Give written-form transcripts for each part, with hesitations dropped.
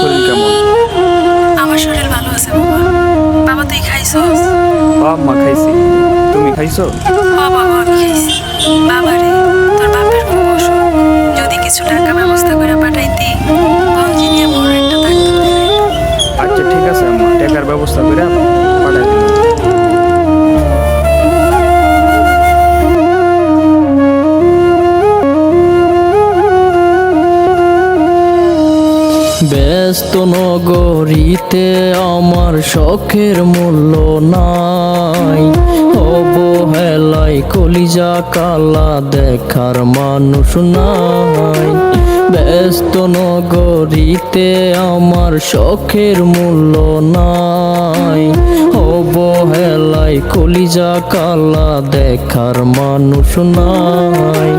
শরীর কেমন? আমার শরীর ভালো আছে বাবা। বাবা তুই খাইছস? মা খাইছি। তুমি খাইছো? বাবা আমি খাইছি। বাবা রে, তোর বাপের খুব অসুখ, যদি কিছু টাকা ব্যবস্থা করে পাঠাইতি, গঞ্জি নিয়ে বড় একটা ডাক্তার দেখাইতাম। আচ্ছা ঠিক আছে আম্মা, টাকার ব্যবস্থা করে পাঠাই দিন। ব্যস্ত নগরীতে আমার শখের মূল্য নাই, অবহেলায় কলিজা কালা দেখার মানুষ নাই। ব্যস্ত নগরীতে আমার শখের মূল্য নাই, অবহেলায় কলিজা কালা দেখার মানুষ নাই।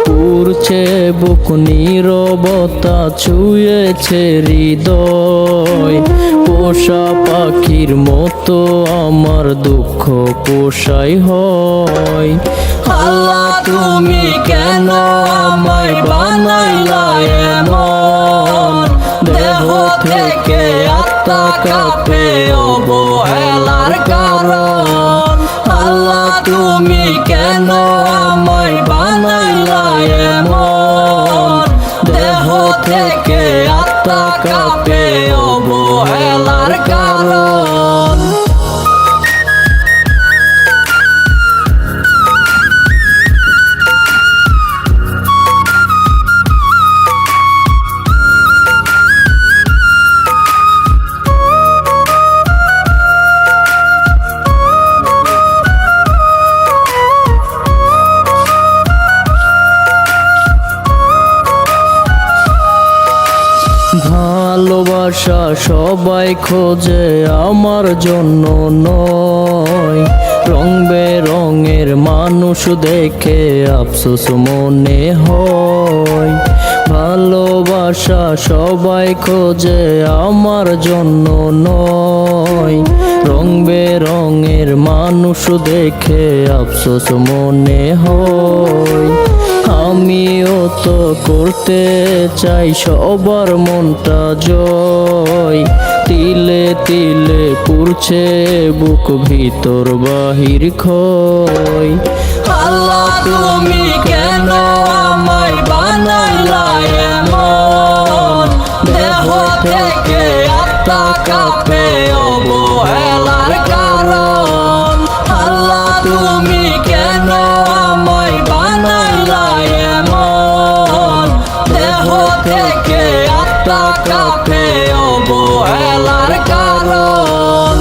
পুরছে বুক নীরবতা, ছুঁয়েছে হৃদয়, পোষা পাখির মতো আমার দুঃখ পোষাই হয়। আল্লাহ তুমি কেন আমায় বানাইলা এমন, দেহ থেকে আত্মা কাঁপে অবহেলার কারণ। আল্লাহ তুমি কেন আমায় বানাইলা এমন, দেহ থেকে আত্মা কাঁপে অবহেলার কারণ। ভালোবাসা সবাই খোঁজে আমার জন্য নয়, রং বেরঙের মানুষ দেখে আফসোস মনে হয়। ভালোবাসা সবাই খোঁজে আমার জন্য নয়, রং বেরঙের মানুষ দেখে আফসোস মনে হয়। আমিও তো করতে চাই সবার মনটা জয়, তিলে তিলে পুড়ছে বুক ভিতর বাহির ক্ষয়। আল্লাহ তুমি কেন আমায় বানাইলা এমন, দেহ থেকে আত্মা কাঁপে অবহেলার কারণ। আল্লাহ তুমি কেন আমায় বানাইলা এমন, দেহ থেকে আত্মা কাঁপে অবহেলার কারণ।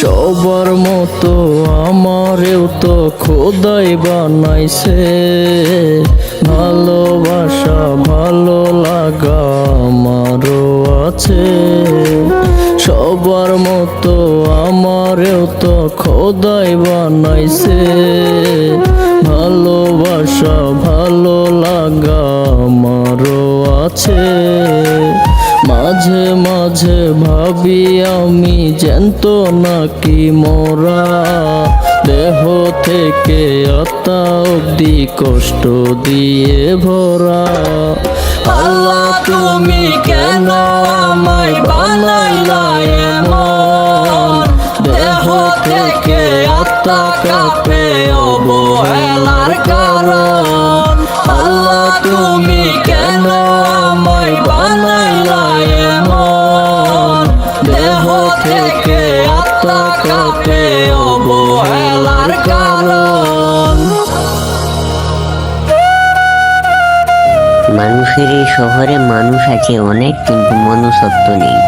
সবার মতো আমারেও তো খোদাই বানাইছে, ভালোবাসা ভালো লাগা আমারও আছে। সবার মতো আমারেও তো খোদাই বানাইছে, ভালোবাসা ভালো লাগা আমারও আছে। মাঝে মাঝে ভাবি আমি জ্যান্ত নাকি মোরা, দেহ থেকে আত্মা অব্দি কষ্ট দিয়ে ভরা। আল্লাহ তুমি কেন আমায় বানাইলা এমন, দেহ থেকে আত্মা কাঁপে অবহেলার কারণ। আল্লাহ তুমি কেন আমায় বানাইলা এমন, দেহ থেকে আত্মা কাঁপে অবহেলার কারণ। মানুষের এই শহরে মানুষ আছে অনেক, কিন্তু মনুষ্যত্ব নেই।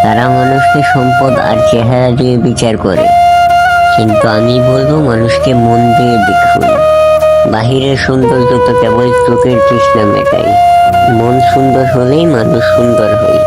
তারা মানুষকে সম্পদ আর চেহারা দিয়ে বিচার করে, কিন্তু আমি বলবো মানুষকে মন দিয়ে দেখুন। বাহিরের সৌন্দর্য তো কেবল চোখের তৃষ্ণা মেটায়, মন সুন্দর হলেই মানুষ সুন্দর হয়।